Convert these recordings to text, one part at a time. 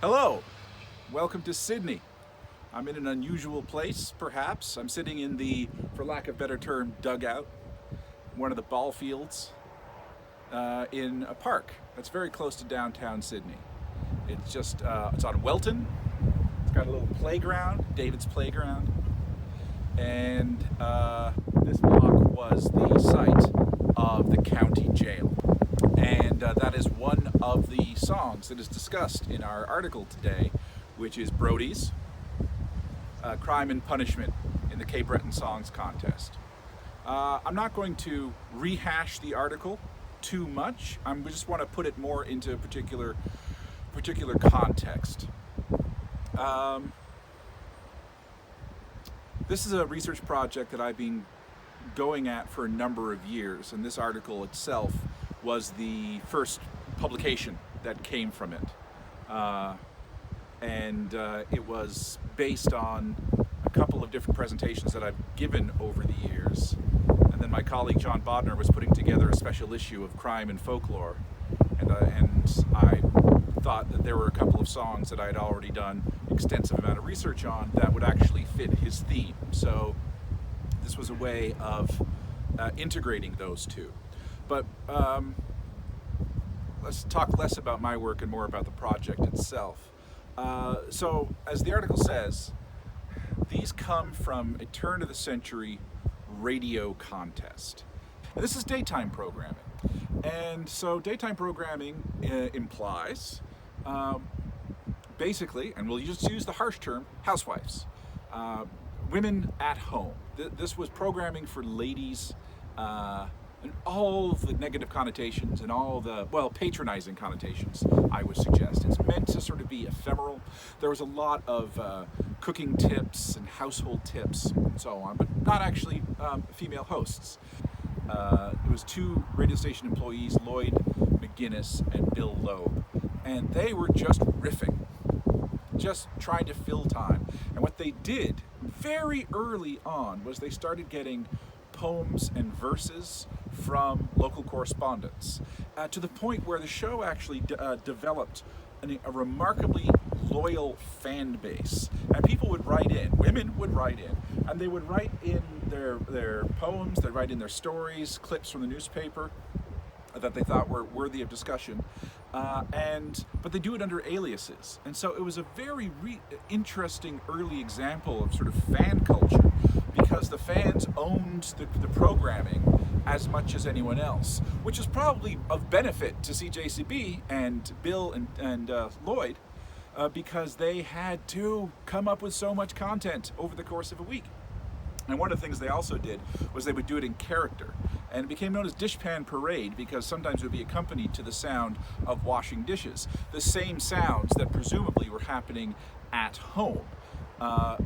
Hello, welcome to Sydney. I'm in an unusual place, perhaps. I'm sitting in the, for lack of a better term, dugout, one of the ball fields in a park that's very close to downtown Sydney. It's on Welton. It's got a little playground, David's Playground, and this block was the site of the county jail. And that is one of the songs that is discussed in our article today, which is Brodie's Crime and Punishment in the Cape Breton Songs Contest. I'm not going to rehash the article too much. I just want to put it more into a particular context. This is a research project that I've been going at for a number of years, and this article itself was the first publication that came from it. It was based on a couple of different presentations that I've given over the years. And then my colleague John Bodner was putting together a special issue of Crime and Folklore. And I thought that there were a couple of songs that I had already done extensive amount of research on that would actually fit his theme. So this was a way of integrating those two. But let's talk less about my work and more about the project itself. So, as the article says, these come from a turn-of-the-century radio contest. Now, this is daytime programming. And so daytime programming implies, basically, and we'll just use the harsh term, housewives. Women at home. This was programming for ladies, and all the negative connotations and all the, patronizing connotations, I would suggest. It's meant to sort of be ephemeral. There was a lot of cooking tips and household tips and so on, but not actually female hosts. It was two radio station employees, Lloyd McGuinness and Bill Loeb, and they were just riffing, just trying to fill time. And what they did very early on was they started getting poems and verses from local correspondents, to the point where the show actually developed a remarkably loyal fan base. And people would write in, women would write in, and they would write in their poems, they'd write in their stories, clips from the newspaper that they thought were worthy of discussion, but they do it under aliases. And so it was a very interesting early example of sort of fan culture, because the fans owned the programming as much as anyone else, which is probably of benefit to CJCB and Bill and Lloyd, because they had to come up with so much content over the course of a week. And one of the things they also did was they would do it in character. And it became known as Dishpan Parade because sometimes it would be accompanied to the sound of washing dishes. The same sounds that presumably were happening at home.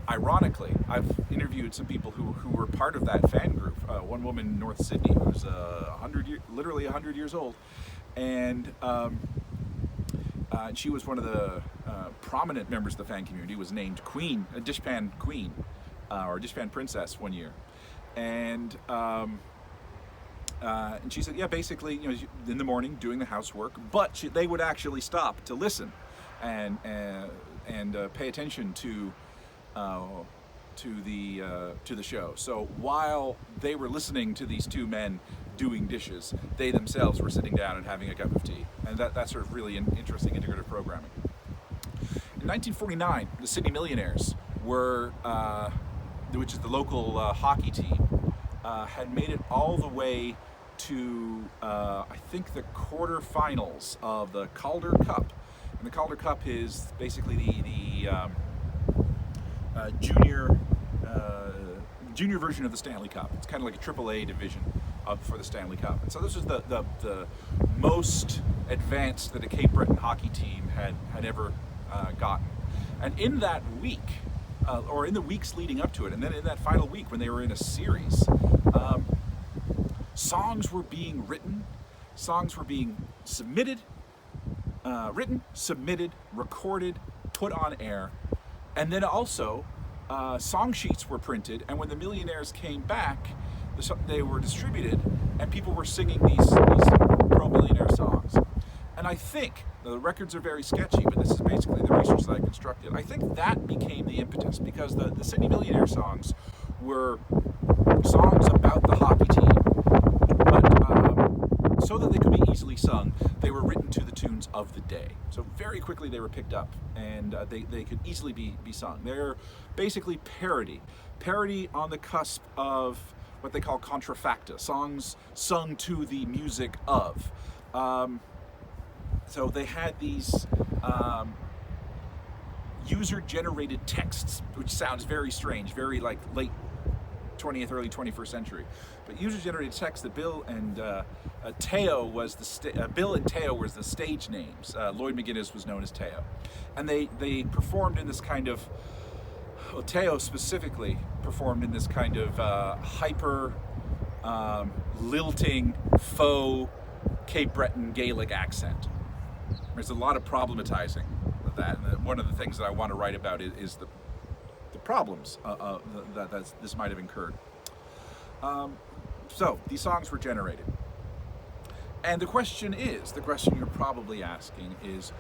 Ironically, I've interviewed some people who were part of that fan group. One woman in North Sydney who was literally 100 years old. And she was one of the prominent members of the fan community, was named Queen, a Dishpan Queen. Or Dishpan Princess one year, and she said, basically, in the morning doing the housework, but they would actually stop to listen and pay attention to the show. So while they were listening to these two men doing dishes, they themselves were sitting down and having a cup of tea, and that's sort of really an interesting integrative programming. In 1949, the Sydney Millionaires were, which is the local hockey team, had made it all the way to, I think, the quarterfinals of the Calder Cup. And the Calder Cup is basically the junior version of the Stanley Cup. It's kind of like a AAA division for the Stanley Cup. And so this was the most advanced that a Cape Breton hockey team had ever gotten. And in that week, or in the weeks leading up to it, and then in that final week when they were in a series, songs were being written, songs were being submitted, recorded, put on air, and then also song sheets were printed, and when the Millionaires came back, they were distributed, and people were singing these pro-millionaire songs. And I think, the records are very sketchy, but this is basically the research that I constructed. I think that became the impetus, because the Sydney Millionaire songs were songs about the hockey team, but so that they could be easily sung, they were written to the tunes of the day. So very quickly they were picked up, and they could easily be sung. They're basically parody on the cusp of what they call contrafacta, songs sung to the music of. So they had these user-generated texts, which sounds very strange, very like late 20th, early 21st century. But user-generated text that Bill and Teo was Bill and Teo was the stage names. Lloyd McGuinness was known as Teo, and they performed in this kind of. Well, Teo specifically performed in this kind of hyper lilting faux Cape Breton Gaelic accent. There's a lot of problematizing with that, and one of the things that I want to write about is the problems that this might have incurred. So these songs were generated, and the question you're probably asking is,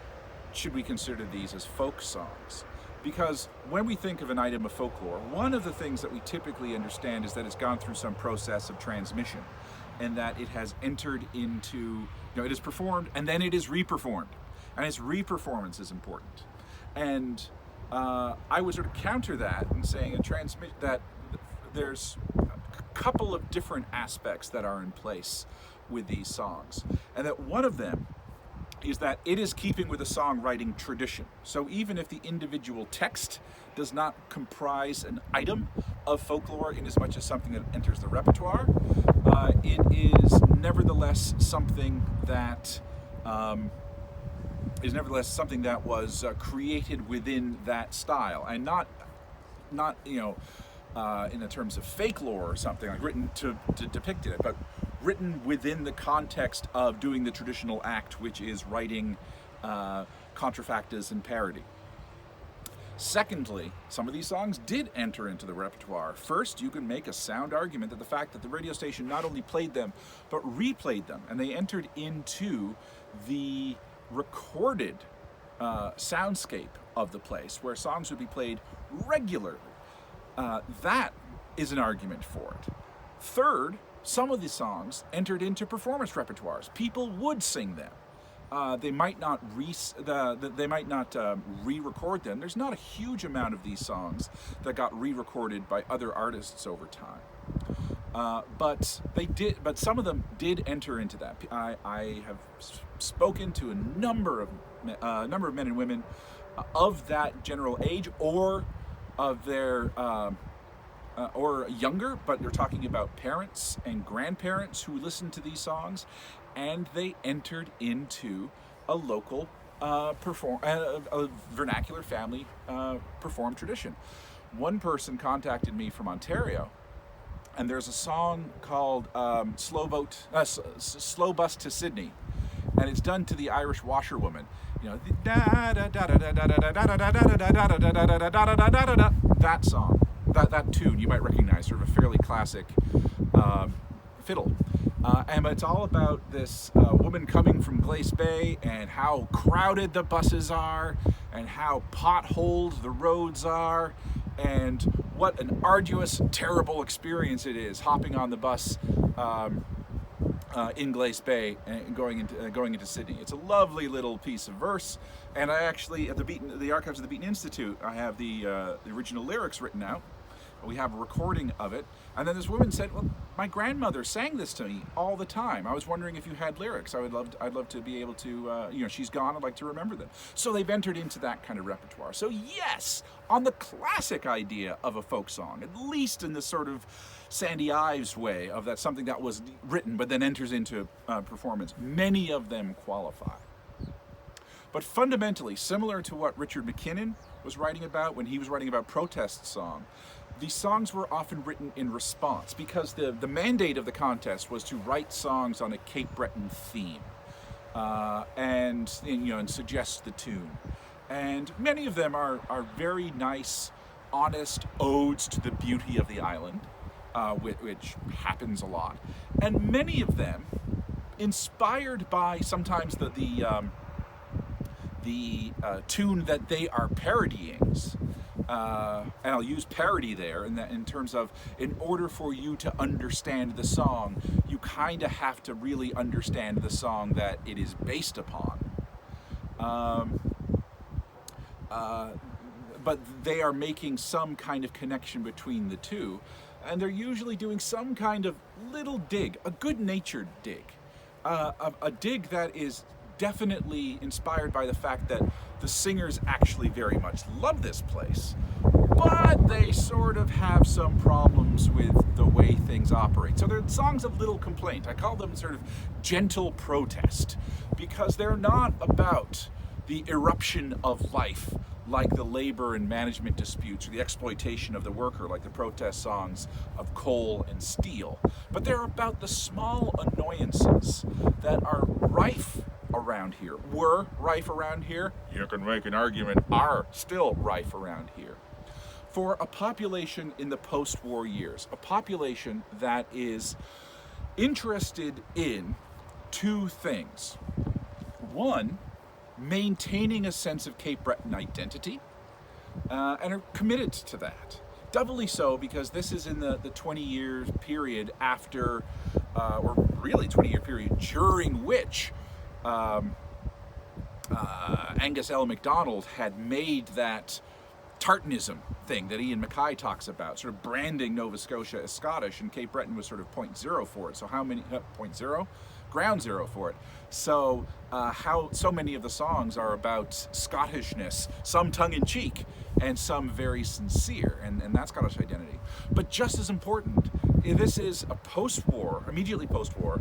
should we consider these as folk songs? Because when we think of an item of folklore, one of the things that we typically understand is that it's gone through some process of transmission, and that it has entered into, it is performed and then it is reperformed, and its reperformance is important. And I would sort of counter that and saying that there's a couple of different aspects that are in place with these songs, and that one of them is that it is keeping with a songwriting tradition. So even if the individual text does not comprise an item of folklore in as much as something that enters the repertoire, it is nevertheless something that was created within that style, and not in the terms of fake lore or something, like written to depict it, but written within the context of doing the traditional act, which is writing contrafactas and parody. Secondly, some of these songs did enter into the repertoire. First, you can make a sound argument that the fact that the radio station not only played them, but replayed them, and they entered into the recorded soundscape of the place, where songs would be played regularly. That is an argument for it. Third, some of the songs entered into performance repertoires. People would sing them. They might not re-record them. There's not a huge amount of these songs that got re-recorded by other artists over time. But some of them did enter into that. I have spoken to a number of men and women of that general age, or of their or younger, but they're talking about parents and grandparents who listened to these songs, and they entered into a local a vernacular family performed tradition. One person contacted me from Ontario, and there's a song called Slow Bus to Sydney, and it's done to the Irish washerwoman. That song, that tune you might recognize, sort of a fairly classic fiddle. And it's all about this woman coming from Glace Bay, and how crowded the buses are, and how potholed the roads are, and what an arduous, terrible experience it is hopping on the bus in Glace Bay and going into Sydney. It's a lovely little piece of verse, and I actually, at the Archives of the Beaton Institute, I have the original lyrics written out. We have a recording of it, and then this woman said, "Well, my grandmother sang this to me all the time. I was wondering if you had lyrics. I'd love to be able to, she's gone. I'd like to remember them." So they've entered into that kind of repertoire. So yes, on the classic idea of a folk song, at least in this sort of Sandy Ives way of that something that was written but then enters into performance, many of them qualify. But fundamentally, similar to what Richard McKinnon was writing about when he was writing about protest song, these songs were often written in response, because the mandate of the contest was to write songs on a Cape Breton theme and suggest the tune. And many of them are very nice, honest odes to the beauty of the island, which happens a lot. And many of them inspired by sometimes the tune that they are parodying. And I'll use parody there in terms of, in order for you to understand the song, you kind of have to really understand the song that it is based upon. But they are making some kind of connection between the two, and they're usually doing some kind of little dig, a good-natured dig, a dig that is definitely inspired by the fact that the singers actually very much love this place, but they sort of have some problems with the way things operate. So they're songs of little complaint. I call them sort of gentle protest, because they're not about the eruption of life like the labor and management disputes or the exploitation of the worker like the protest songs of coal and steel, but they're about the small annoyances that are rife around here, were rife around here, you can make an argument, are still rife around here, for a population in the post-war years, a population that is interested in two things. One, maintaining a sense of Cape Breton identity, and are committed to that. Doubly so because this is in the 20-year period after, or really 20-year period during which Angus L. MacDonald had made that tartanism thing that Ian Mackay talks about, sort of branding Nova Scotia as Scottish, and Cape Breton was sort of 0.0 for it. So how many, 0.0? Ground zero for it. So how so many of the songs are about Scottishness, some tongue-in-cheek and some very sincere, and that Scottish identity. But just as important, this is a post-war, immediately post-war,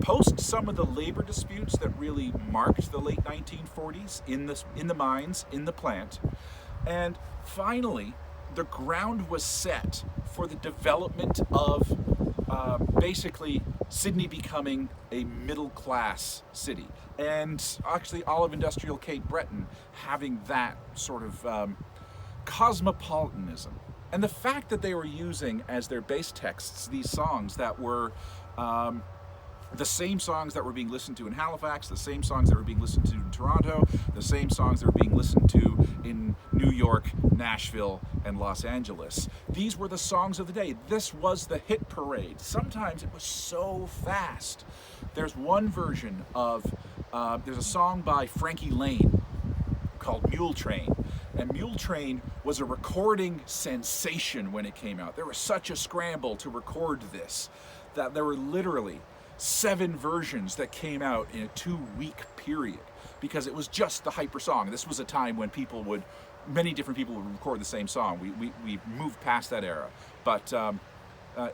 post some of the labor disputes that really marked the late 1940s in the mines, in the plant, and finally the ground was set for the development of basically Sydney becoming a middle-class city, and actually all of industrial Cape Breton having that sort of cosmopolitanism. And the fact that they were using as their base texts these songs that were the same songs that were being listened to in Halifax, the same songs that were being listened to in Toronto, the same songs that were being listened to in New York, Nashville, and Los Angeles. These were the songs of the day. This was the hit parade. Sometimes it was so fast. There's one version of, there's a song by Frankie Lane called Mule Train. And Mule Train was a recording sensation when it came out. There was such a scramble to record this that there were literally 7 versions that came out in a 2-week period, because it was just the hyper song. This was a time when many different people would record the same song. We moved past that era. But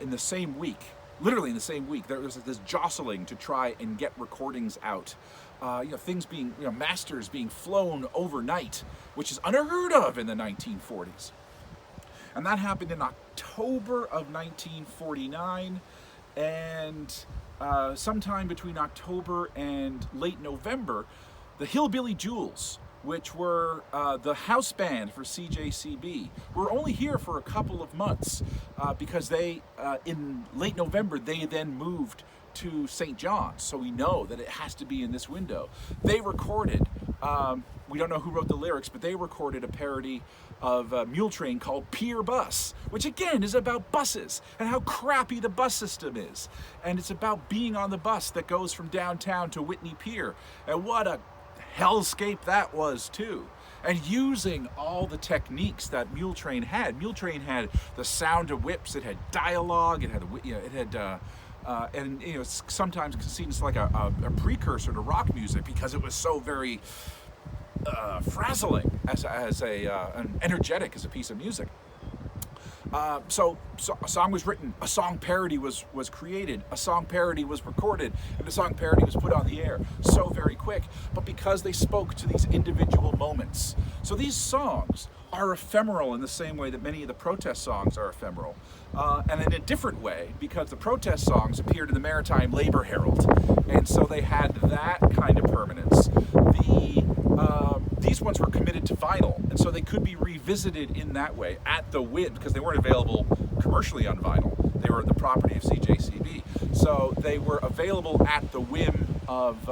in the same week, literally in the same week, there was this jostling to try and get recordings out. Things being, masters being flown overnight, which is unheard of in the 1940s. And that happened in October of 1949, and sometime between October and late November, the Hillbilly Jewels, which were the house band for CJCB, were only here for a couple of months because they, in late November, they then moved to St. John's, so we know that it has to be in this window. They recorded, we don't know who wrote the lyrics, but they recorded a parody of Mule Train called Pier Bus, which again is about buses and how crappy the bus system is. And it's about being on the bus that goes from downtown to Whitney Pier. And what a hellscape that was too. And using all the techniques that Mule Train had. Mule Train had the sound of whips, it had dialogue, it had, and sometimes it seems like a precursor to rock music because it was so very frazzling as and energetic as a piece of music. So a song was written, a song parody was created, a song parody was recorded, and a song parody was put on the air so very quick, but because they spoke to these individual moments. So these songs are ephemeral in the same way that many of the protest songs are ephemeral, and in a different way because the protest songs appeared in the Maritime Labor Herald, and so they had that kind of permanence. These ones were committed to vinyl, and so they could be revisited in that way at the Wind, because they weren't available commercially on vinyl. they were the property of CJCB. So they were available at the whim of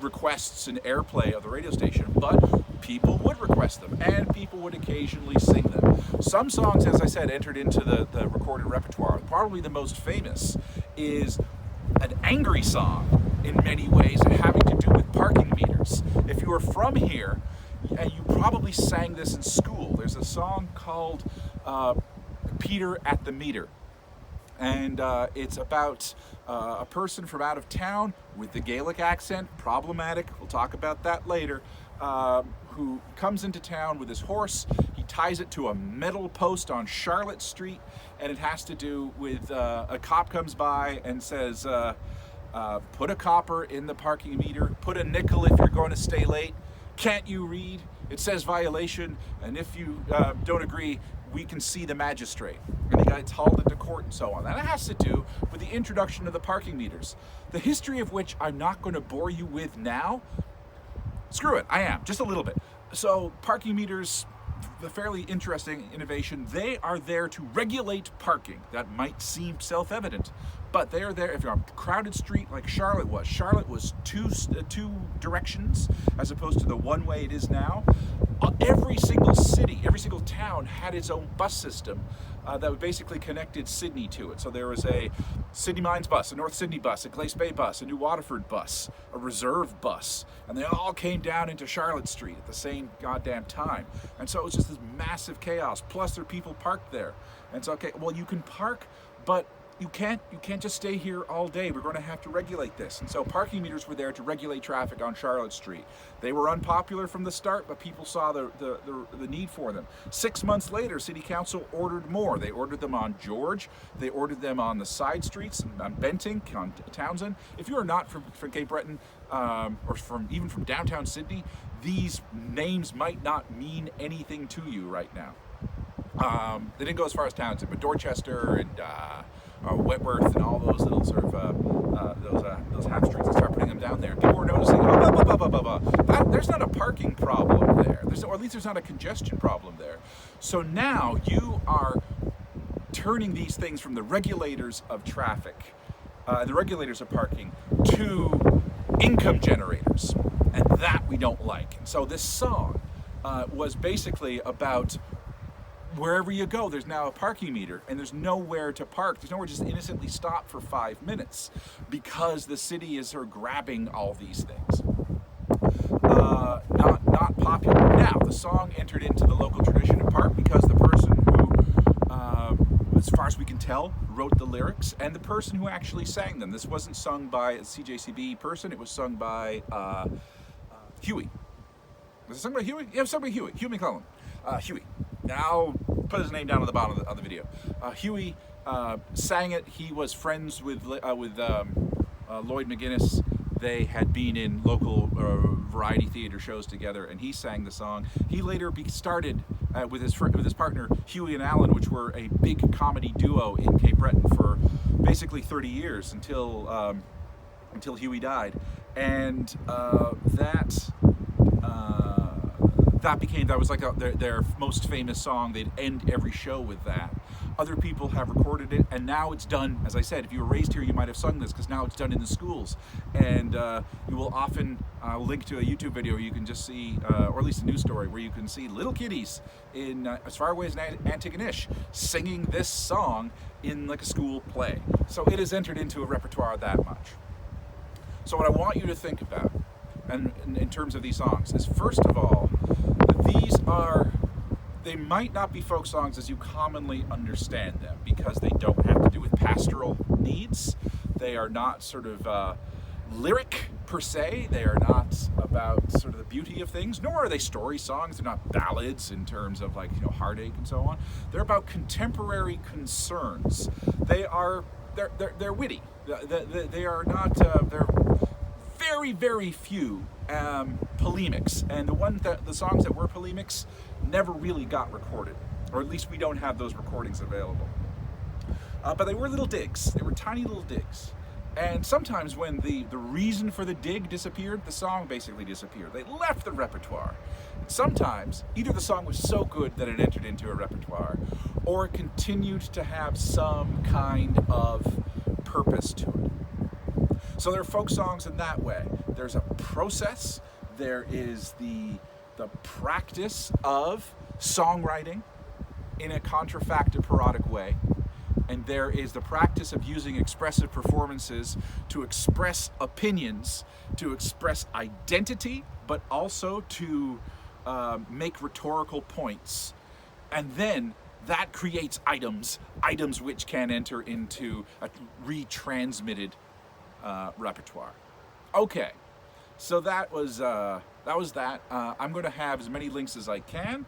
requests and airplay of the radio station, but people would request them, and people would occasionally sing them. Some songs, as I said, entered into the recorded repertoire. Probably the most famous is an angry song in many ways, having to do with parking meters. If you were from here, you probably sang this in school. There's a song called Peter at the Meter. And it's about a person from out of town with the Gaelic accent, problematic, we'll talk about that later, who comes into town with his horse. He ties it to a metal post on Charlotte Street, and it has to do with a cop comes by and says, put a copper in the parking meter, put a nickel if you're going to stay late. Can't you read? It says violation, and if you don't agree, we can see the magistrate. And the guy gets hauled into court and so on. And that has to do with the introduction of the parking meters, the history of which I'm not going to bore you with now. Screw it, I am, just a little bit. So parking meters, the fairly interesting innovation. They are there to regulate parking. That might seem self-evident, but they are there if you're on a crowded street like Charlotte was. Charlotte was two directions as opposed to the one way it is now. Every single city, every single town had its own bus system that basically connected Sydney to it. So there was a Sydney Mines bus, a North Sydney bus, a Glace Bay bus, a New Waterford bus, a Reserve bus, and they all came down into Charlotte Street at the same goddamn time. And so it was just this massive chaos. Plus there are people parked there. And so, okay, well, you can park, but you can't just stay here all day. We're going to have to regulate this. And so parking meters were there to regulate traffic on Charlotte Street. They were unpopular from the start, but people saw the need for them. 6 months later, City Council ordered more. They ordered them on George. They ordered them on the side streets, on Bentinck, on Townsend. If you are not from Cape Breton, or even from downtown Sydney, these names might not mean anything to you right now. They didn't go as far as Townsend, but Dorchester and Wentworth and all those little sort of those half streets, they start putting them down there. People were noticing, there's not a parking problem there. Or at least there's not a congestion problem there. So now you are turning these things from the regulators of traffic, the regulators of parking, to income generators, and that we don't like. And so this song was basically about wherever you go, there's now a parking meter, and there's nowhere to park. There's nowhere to just innocently stop for 5 minutes because the city is sort of grabbing all these things. Not popular. Now, the song entered into the local tradition in part because the person who, as far as we can tell, wrote the lyrics, and the person who actually sang them. This wasn't sung by a CJCB person. It was sung by Huey. Was it sung by Huey? Yeah, it was sung by Huey. Huey McClellan. Huey. Now, put his name down at the bottom of the video. Huey sang it. He was friends with Lloyd McGuinness. They had been in local variety theater shows together, and he sang the song. He later started with his partner Huey and Alan, which were a big comedy duo in Cape Breton for basically 30 years until Huey died, and that was like their most famous song. They'd end every show with that. Other people have recorded it, and now it's done. As I said, if you were raised here, you might have sung this, because now it's done in the schools. And you will often link to a YouTube video where you can just see, or at least a news story, where you can see little kiddies in as far away as Antigonish singing this song in like a school play. So it has entered into a repertoire that much. So what I want you to think about, and in terms of these songs, is first of all, they might not be folk songs as you commonly understand them, because they don't have to do with pastoral needs. They are not sort of lyric per se. They are not about sort of the beauty of things, nor are they story songs. They're not ballads in terms of heartache and so on. They're about contemporary concerns. They're witty. They are not. They're very, very few polemics, and the songs that were polemics never really got recorded, or at least we don't have those recordings available. But they were little digs. They were tiny little digs. And sometimes when the reason for the dig disappeared, the song basically disappeared. They left the repertoire. Sometimes either the song was so good that it entered into a repertoire, or it continued to have some kind of purpose to it. So there are folk songs in that way. There's a process, there is the practice of songwriting in a contrafacted parodic way, and there is the practice of using expressive performances to express opinions, to express identity, but also to make rhetorical points. And then that creates items which can enter into a retransmitted repertoire. Okay, so that was that. I'm going to have as many links as I can,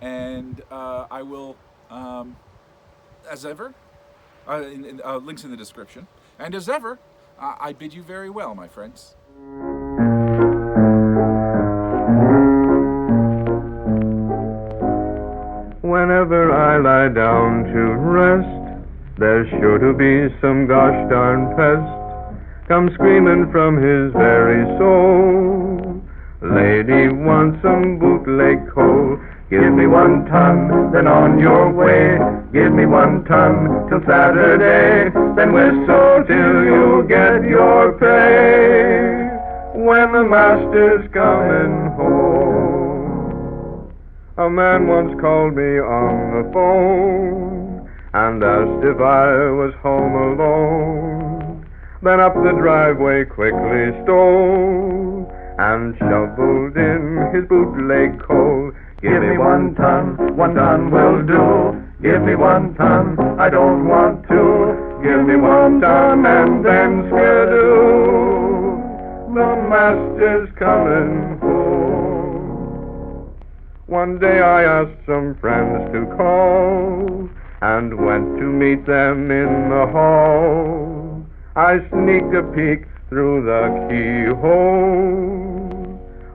and I will, as ever, links in the description. And as ever, I bid you very well, my friends. Whenever I lie down to rest, there's sure to be some gosh darn pest come screaming from his very soul. Lady wants some bootleg coal. Give me 1 ton, then on your way. Give me 1 ton till Saturday, then whistle till you get your pay. When the master's coming home. A man once called me on the phone and asked if I was home alone. Then up the driveway quickly stole and shoveled in his bootleg coal. Give me 1 ton, 1 ton will do. Give me 1 ton, I don't want to. Give me 1 ton and then skidoo. The master's coming home. One day I asked some friends to call and went to meet them in the hall. I sneaked a peek through the keyhole.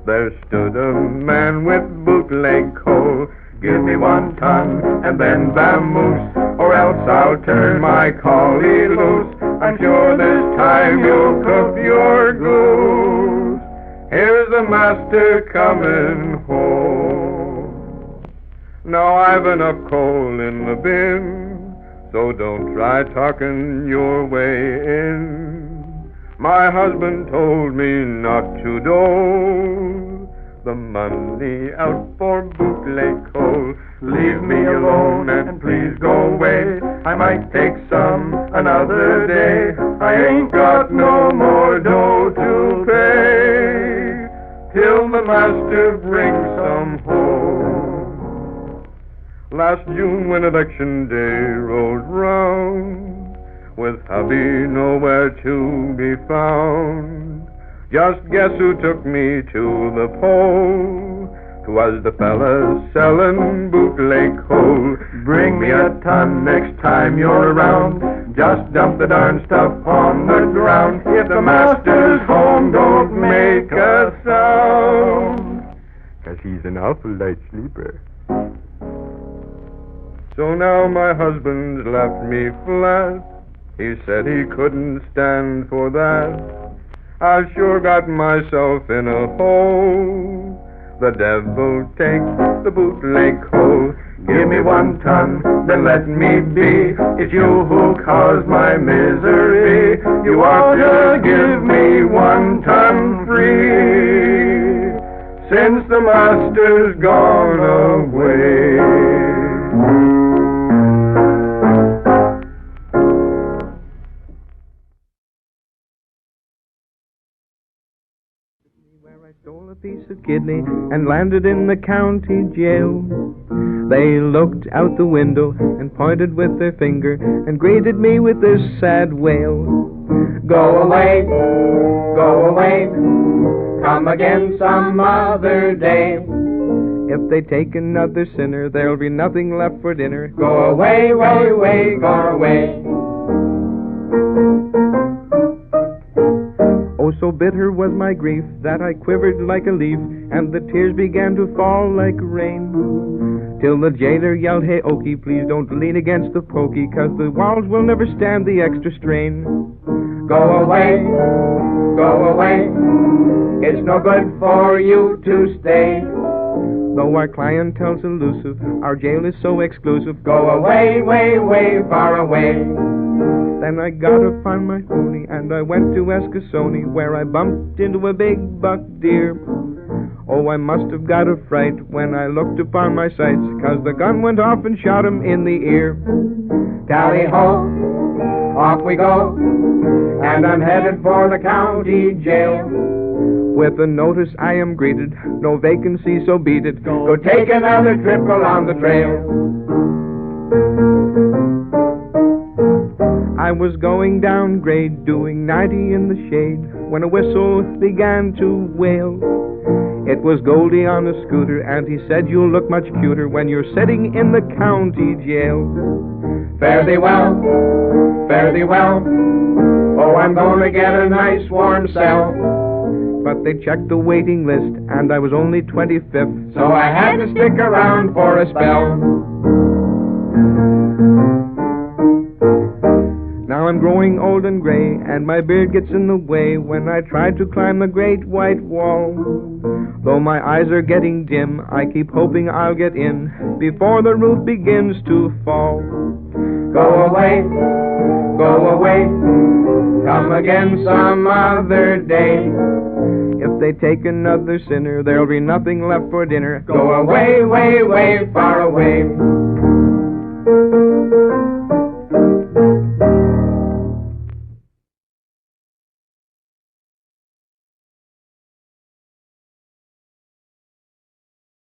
There stood a man with bootleg coal. Give me 1 ton and then vamoose, or else I'll turn my collie loose. I'm sure this time you'll cook your goose. Here's the master coming home. Now I've enough coal in the bin, so don't try talking your way in. My husband told me not to dole the money out for bootleg coal. Leave me alone and please go away. I might take some another day. I ain't got no more dough to pay till the master brings some home. Last June when election day rolled round, with hubby nowhere to be found, just guess who took me to the poll? 'Twas the fella selling bootleg coal. Bring me a ton next time you're around. Just dump the darn stuff on the ground. If the master's home, don't make a sound, 'cause he's an awful light sleeper. So now my husband's left me flat. He said he couldn't stand for that. I've sure got myself in a hole. The devil take the bootleg coal. Give me 1 ton, then let me be. It's you who caused my misery. You ought to give me 1 ton free, since the master's gone away. I stole a piece of kidney and landed in the county jail. They looked out the window and pointed with their finger and greeted me with this sad wail. Go away, come again some other day. If they take another sinner, there'll be nothing left for dinner. Go away, go away. Oh, so bitter was my grief that I quivered like a leaf, and the tears began to fall like rain. Till the jailer yelled, "Hey, Okie, please don't lean against the pokey, 'cause the walls will never stand the extra strain." Go away, it's no good for you to stay. Though our clientele's elusive, our jail is so exclusive. Go away, way, way, far away. Then I got upon my pony and I went to Eskasoni, where I bumped into a big buck deer. Oh, I must have got a fright when I looked upon my sights, 'cause the gun went off and shot him in the ear. Tally-ho, off we go, and I'm headed for the county jail. With a notice I am greeted, no vacancy, so beat it. Go take another trip along the trail. I was going down grade, doing 90 in the shade, when a whistle began to wail. It was Goldie on a scooter, and he said, "You'll look much cuter when you're sitting in the county jail." Fare thee well, fare thee well. Oh, I'm gonna get a nice warm cell. But they checked the waiting list, and I was only 25th, so I had to stick around for a spell. Now I'm growing old and gray, and my beard gets in the way when I try to climb the great white wall. Though my eyes are getting dim, I keep hoping I'll get in before the roof begins to fall. Go away, come again some other day. If they take another sinner, there'll be nothing left for dinner. Go away, way, way, far away.